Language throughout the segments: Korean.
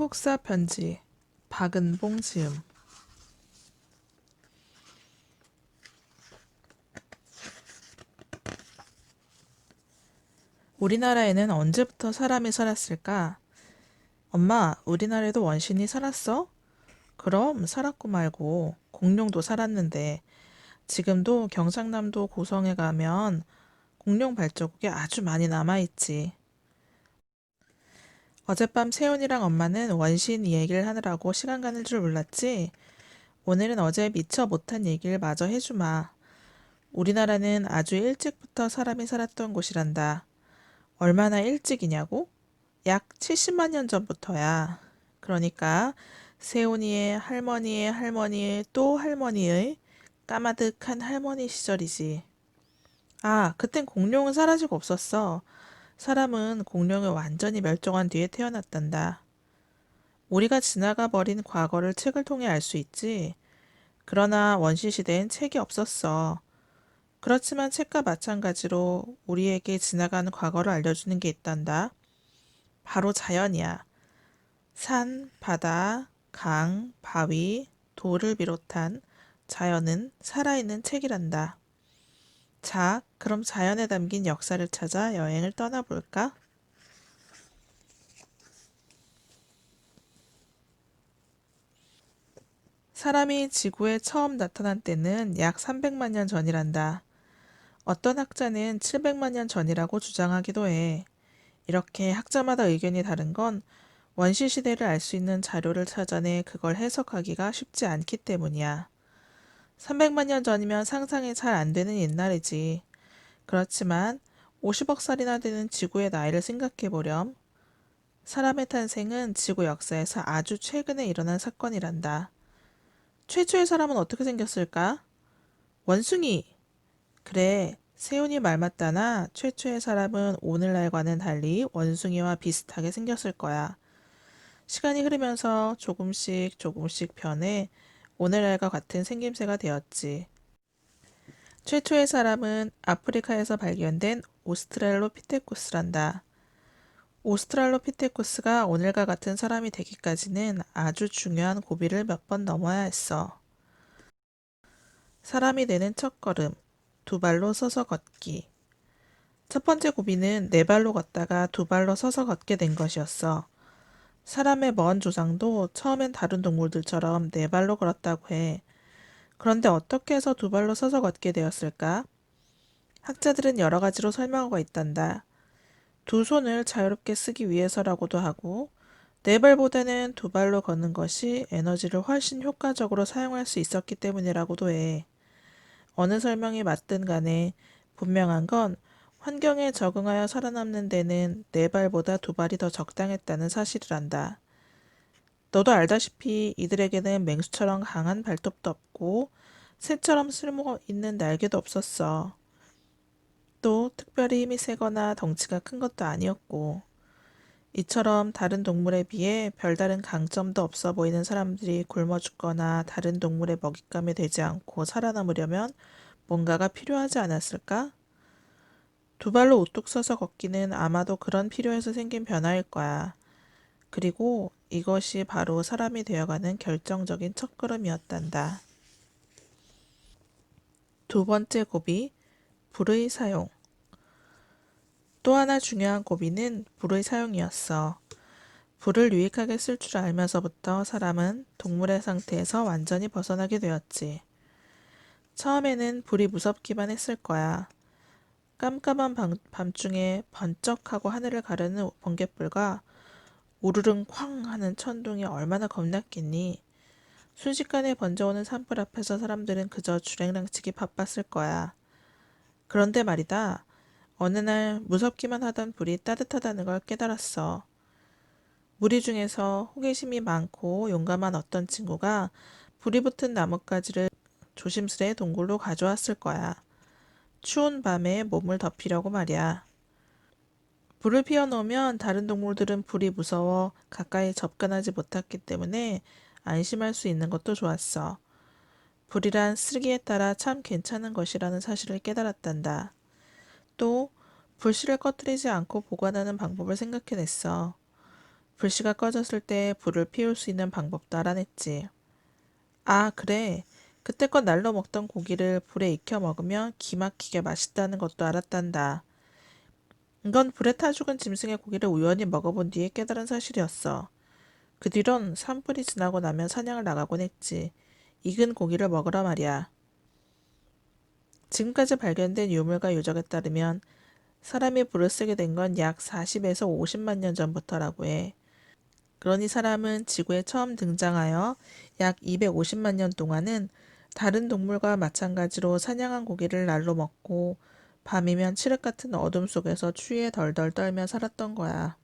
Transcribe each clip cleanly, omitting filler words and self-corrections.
한국사 편지 박은봉 지음. 우리나라에는 언제부터 사람이 살았을까? 엄마, 우리나라에도 원신이 살았어? 그럼 살았고 말고 공룡도 살았는데 지금도 경상남도 고성에 가면 공룡 발자국이 아주 많이 남아있지. 어젯밤 세훈이랑 엄마는 원신 얘기를 하느라고 시간 가는 줄 몰랐지? 오늘은 어제 미처 못한 얘기를 마저 해주마. 우리나라는 아주 일찍부터 사람이 살았던 곳이란다. 얼마나 일찍이냐고? 약 70만 년 전부터야. 그러니까 세훈이의 할머니의 할머니의 또 할머니의 까마득한 할머니 시절이지. 아, 그땐 공룡은 사라지고 없었어. 사람은 공룡이 완전히 멸종한 뒤에 태어났단다. 우리가 지나가 버린 과거를 책을 통해 알 수 있지. 그러나 원시 시대엔 책이 없었어. 그렇지만 책과 마찬가지로 우리에게 지나가는 과거를 알려주는 게 있단다. 바로 자연이야. 산, 바다, 강, 바위, 돌을 비롯한 자연은 살아있는 책이란다. 자, 그럼 자연에 담긴 역사를 찾아 여행을 떠나볼까? 사람이 지구에 처음 나타난 때는 약 300만 년 전이란다. 어떤 학자는 700만 년 전이라고 주장하기도 해. 이렇게 학자마다 의견이 다른 건 원시 시대를 알 수 있는 자료를 찾아내 그걸 해석하기가 쉽지 않기 때문이야. 300만 년 전이면 상상이 잘 안 되는 옛날이지. 그렇지만 50억 살이나 되는 지구의 나이를 생각해 보렴. 사람의 탄생은 지구 역사에서 아주 최근에 일어난 사건이란다. 최초의 사람은 어떻게 생겼을까? 원숭이! 그래, 세훈이 말 맞다나 최초의 사람은 오늘날과는 달리 원숭이와 비슷하게 생겼을 거야. 시간이 흐르면서 조금씩 조금씩 변해 오늘날과 같은 생김새가 되었지. 최초의 사람은 아프리카에서 발견된 오스트랄로피테쿠스란다. 오스트랄로피테쿠스가 오늘과 같은 사람이 되기까지는 아주 중요한 고비를 몇 번 넘어야 했어. 사람이 되는 첫걸음, 두 발로 서서 걷기. 첫 번째 고비는 네 발로 걷다가 두 발로 서서 걷게 된 것이었어. 사람의 먼 조상도 처음엔 다른 동물들처럼 네 발로 걸었다고 해. 그런데 어떻게 해서 두 발로 서서 걷게 되었을까? 학자들은 여러 가지로 설명하고 있단다. 두 손을 자유롭게 쓰기 위해서라고도 하고, 네 발보다는 두 발로 걷는 것이 에너지를 훨씬 효과적으로 사용할 수 있었기 때문이라고도 해. 어느 설명이 맞든 간에 분명한 건 환경에 적응하여 살아남는 데는 네 발보다 두 발이 더 적당했다는 사실이란다. 너도 알다시피 이들에게는 맹수처럼 강한 발톱도 없고 새처럼 쓸모 있는 날개도 없었어. 또 특별히 힘이 세거나 덩치가 큰 것도 아니었고 이처럼 다른 동물에 비해 별다른 강점도 없어 보이는 사람들이 굶어 죽거나 다른 동물의 먹잇감이 되지 않고 살아남으려면 뭔가가 필요하지 않았을까? 두 발로 우뚝 서서 걷기는 아마도 그런 필요해서 생긴 변화일 거야. 그리고 이것이 바로 사람이 되어가는 결정적인 첫걸음이었단다. 두 번째 고비, 불의 사용. 또 하나 중요한 고비는 불의 사용이었어. 불을 유익하게 쓸 줄 알면서부터 사람은 동물의 상태에서 완전히 벗어나게 되었지. 처음에는 불이 무섭기만 했을 거야. 깜깜한 밤중에 번쩍하고 하늘을 가르는 번갯불과 우르릉 쾅 하는 천둥이 얼마나 겁났겠니? 순식간에 번져오는 산불 앞에서 사람들은 그저 주랭랑치기 바빴을 거야. 그런데 말이다. 어느 날 무섭기만 하던 불이 따뜻하다는 걸 깨달았어. 무리 중에서 호기심이 많고 용감한 어떤 친구가 불이 붙은 나뭇가지를 조심스레 동굴로 가져왔을 거야. 추운 밤에 몸을 덮이려고 말이야. 불을 피워놓으면 다른 동물들은 불이 무서워 가까이 접근하지 못했기 때문에 안심할 수 있는 것도 좋았어. 불이란 쓰기에 따라 참 괜찮은 것이라는 사실을 깨달았단다. 또 불씨를 꺼뜨리지 않고 보관하는 방법을 생각해냈어. 불씨가 꺼졌을 때 불을 피울 수 있는 방법도 알아냈지. 아, 그래. 그때껏 날로 먹던 고기를 불에 익혀 먹으면 기막히게 맛있다는 것도 알았단다. 이건 불에 타 죽은 짐승의 고기를 우연히 먹어본 뒤에 깨달은 사실이었어. 그 뒤론 산불이 지나고 나면 사냥을 나가곤 했지. 익은 고기를 먹으러 말이야. 지금까지 발견된 유물과 유적에 따르면 사람이 불을 쓰게 된 건 약 40에서 50만 년 전부터라고 해. 그러니 사람은 지구에 처음 등장하여 약 250만 년 동안은 다른 동물과 마찬가지로 사냥한 고기를 날로 먹고 밤이면 칠흑 같은 어둠 속에서 추위에 덜덜 떨며 살았던 거야.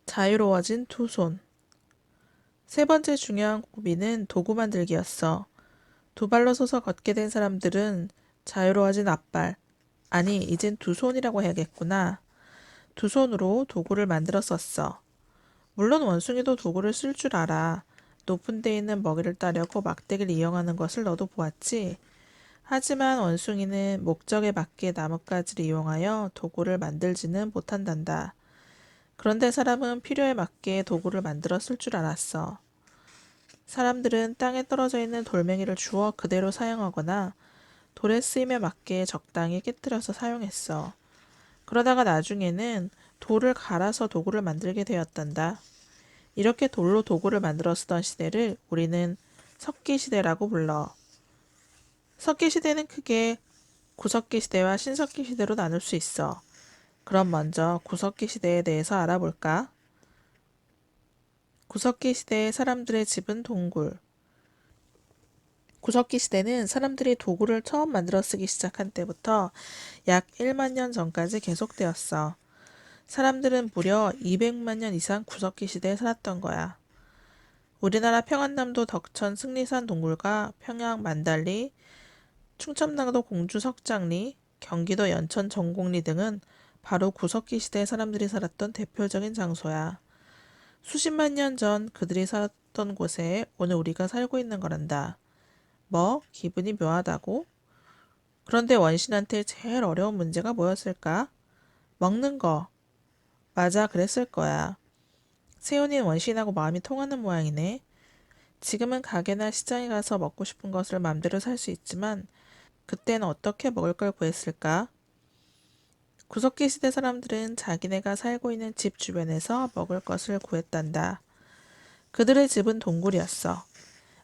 자유로워진 두 손. 세 번째 중요한 고비는 도구 만들기였어. 두 발로 서서 걷게 된 사람들은 자유로워진 앞발, 아니 이젠 두 손이라고 해야겠구나. 두 손으로 도구를 만들어 썼어. 물론 원숭이도 도구를 쓸 줄 알아. 높은 데 있는 먹이를 따려고 막대기를 이용하는 것을 너도 보았지. 하지만 원숭이는 목적에 맞게 나뭇가지를 이용하여 도구를 만들지는 못한단다. 그런데 사람은 필요에 맞게 도구를 만들어 쓸 줄 알았어. 사람들은 땅에 떨어져 있는 돌멩이를 주워 그대로 사용하거나 돌의 쓰임에 맞게 적당히 깨뜨려서 사용했어. 그러다가 나중에는 돌을 갈아서 도구를 만들게 되었단다. 이렇게 돌로 도구를 만들어 쓰던 시대를 우리는 석기시대라고 불러. 석기시대는 크게 구석기시대와 신석기시대로 나눌 수 있어. 그럼 먼저 구석기시대에 대해서 알아볼까? 구석기시대의 사람들의 집은 동굴. 구석기시대는 사람들이 도구를 처음 만들어 쓰기 시작한 때부터 약 1만 년 전까지 계속되었어. 사람들은 무려 200만 년 이상 구석기 시대에 살았던 거야. 우리나라 평안남도 덕천 승리산 동굴과 평양 만달리, 충청남도 공주 석장리, 경기도 연천 정곡리 등은 바로 구석기 시대의 사람들이 살았던 대표적인 장소야. 수십만 년 전 그들이 살았던 곳에 오늘 우리가 살고 있는 거란다. 뭐? 기분이 묘하다고? 그런데 원신한테 제일 어려운 문제가 뭐였을까? 먹는 거. 맞아, 그랬을 거야. 세훈이는 원신하고 마음이 통하는 모양이네. 지금은 가게나 시장에 가서 먹고 싶은 것을 맘대로 살 수 있지만 그땐 어떻게 먹을 걸 구했을까? 구석기 시대 사람들은 자기네가 살고 있는 집 주변에서 먹을 것을 구했단다. 그들의 집은 동굴이었어.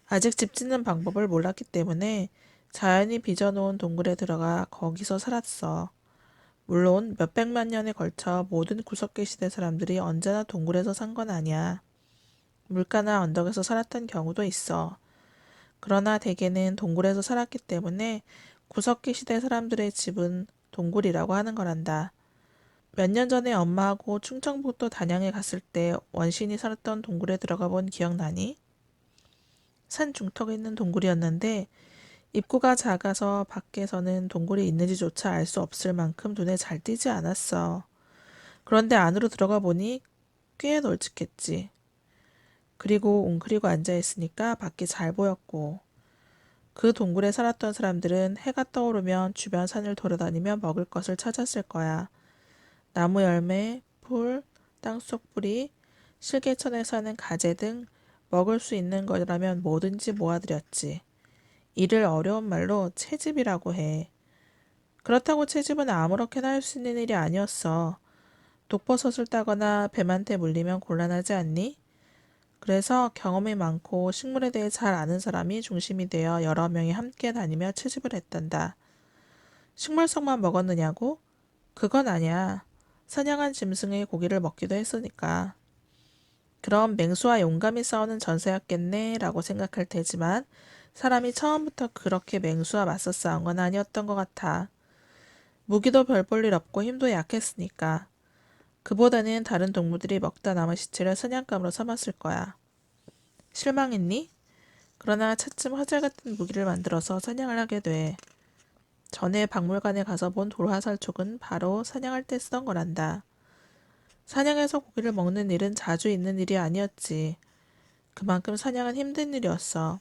아직 집 짓는 방법을 몰랐기 때문에 자연이 빚어놓은 동굴에 들어가 거기서 살았어. 물론 몇백만 년에 걸쳐 모든 구석기 시대 사람들이 언제나 동굴에서 산 건 아니야. 물가나 언덕에서 살았던 경우도 있어. 그러나 대개는 동굴에서 살았기 때문에 구석기 시대 사람들의 집은 동굴이라고 하는 거란다. 몇 년 전에 엄마하고 충청북도 단양에 갔을 때 원신이 살았던 동굴에 들어가 본 기억나니? 산 중턱에 있는 동굴이었는데 입구가 작아서 밖에서는 동굴이 있는지조차 알 수 없을 만큼 눈에 잘 띄지 않았어. 그런데 안으로 들어가 보니 꽤 널찍했지. 그리고 웅크리고 앉아있으니까 밖이 잘 보였고 그 동굴에 살았던 사람들은 해가 떠오르면 주변 산을 돌아다니며 먹을 것을 찾았을 거야. 나무 열매, 풀, 땅속 뿌리, 실개천에 사는 가재 등 먹을 수 있는 거라면 뭐든지 모아들였지. 이를 어려운 말로 채집이라고 해. 그렇다고 채집은 아무렇게나 할 수 있는 일이 아니었어. 독버섯을 따거나 뱀한테 물리면 곤란하지 않니? 그래서 경험이 많고 식물에 대해 잘 아는 사람이 중심이 되어 여러 명이 함께 다니며 채집을 했단다. 식물성만 먹었느냐고? 그건 아니야. 사냥한 짐승의 고기를 먹기도 했으니까. 그럼 맹수와 용감히 싸우는 전세였겠네 라고 생각할 테지만 사람이 처음부터 그렇게 맹수와 맞서 싸운 건 아니었던 것 같아. 무기도 별 볼 일 없고 힘도 약했으니까. 그보다는 다른 동물들이 먹다 남은 시체를 사냥감으로 삼았을 거야. 실망했니? 그러나 차츰 화살 같은 무기를 만들어서 사냥을 하게 돼. 전에 박물관에 가서 본 돌화살촉은 바로 사냥할 때 쓰던 거란다. 사냥해서 고기를 먹는 일은 자주 있는 일이 아니었지. 그만큼 사냥은 힘든 일이었어.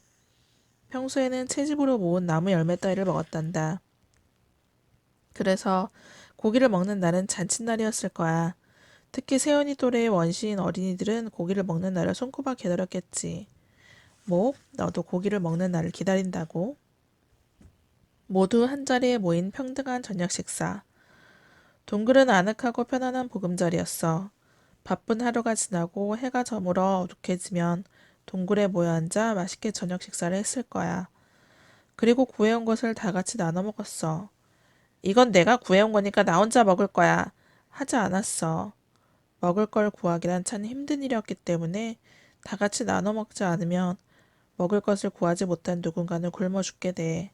평소에는 채집으로 모은 나무 열매 따위를 먹었단다. 그래서 고기를 먹는 날은 잔칫날이었을 거야. 특히 세연이 또래의 원시인 어린이들은 고기를 먹는 날을 손꼽아 기다렸겠지. 뭐, 너도 고기를 먹는 날을 기다린다고? 모두 한자리에 모인 평등한 저녁 식사. 동굴은 아늑하고 편안한 보금자리였어. 바쁜 하루가 지나고 해가 저물어 어둑해지면 동굴에 모여 앉아 맛있게 저녁 식사를 했을 거야. 그리고 구해온 것을 다 같이 나눠 먹었어. 이건 내가 구해온 거니까 나 혼자 먹을 거야. 하지 않았어. 먹을 걸 구하기란 참 힘든 일이었기 때문에 다 같이 나눠 먹지 않으면 먹을 것을 구하지 못한 누군가는 굶어 죽게 돼.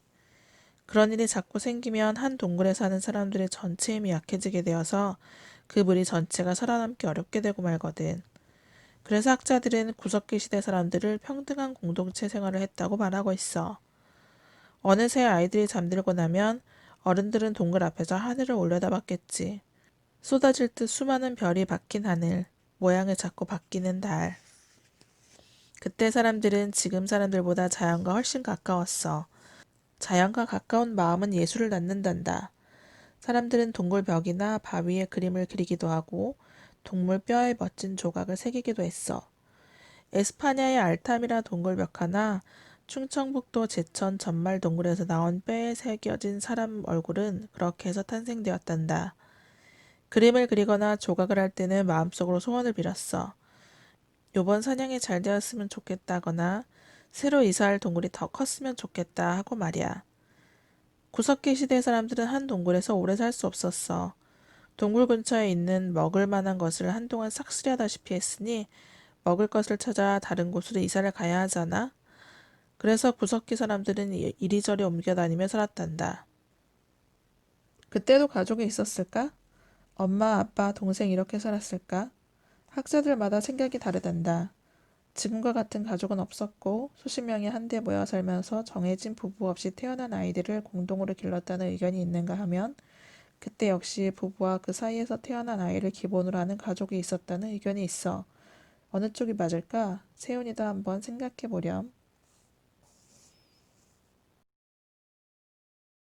그런 일이 자꾸 생기면 한 동굴에 사는 사람들의 전체 힘이 약해지게 되어서 그 무리 전체가 살아남기 어렵게 되고 말거든. 그래서 학자들은 구석기 시대 사람들을 평등한 공동체 생활을 했다고 말하고 있어. 어느새 아이들이 잠들고 나면 어른들은 동굴 앞에서 하늘을 올려다봤겠지. 쏟아질 듯 수많은 별이 박힌 하늘, 모양을 자꾸 바뀌는 달. 그때 사람들은 지금 사람들보다 자연과 훨씬 가까웠어. 자연과 가까운 마음은 예술을 낳는단다. 사람들은 동굴 벽이나 바위에 그림을 그리기도 하고 동물 뼈에 멋진 조각을 새기기도 했어. 에스파냐의 알타미라 동굴 벽 하나, 충청북도 제천 전말 동굴에서 나온 뼈에 새겨진 사람 얼굴은 그렇게 해서 탄생되었단다. 그림을 그리거나 조각을 할 때는 마음속으로 소원을 빌었어. 요번 사냥이 잘 되었으면 좋겠다거나 새로 이사할 동굴이 더 컸으면 좋겠다 하고 말이야. 구석기 시대 사람들은 한 동굴에서 오래 살 수 없었어. 동굴 근처에 있는 먹을 만한 것을 한동안 싹쓸이하다시피 했으니 먹을 것을 찾아 다른 곳으로 이사를 가야 하잖아. 그래서 구석기 사람들은 이리저리 옮겨 다니며 살았단다. 그때도 가족이 있었을까? 엄마, 아빠, 동생 이렇게 살았을까? 학자들마다 생각이 다르단다. 지금과 같은 가족은 없었고 수십 명이 한데 모여 살면서 정해진 부부 없이 태어난 아이들을 공동으로 길렀다는 의견이 있는가 하면 그때 역시 부부와 그 사이에서 태어난 아이를 기본으로 하는 가족이 있었다는 의견이 있어. 어느 쪽이 맞을까? 세훈이도 한번 생각해 보렴.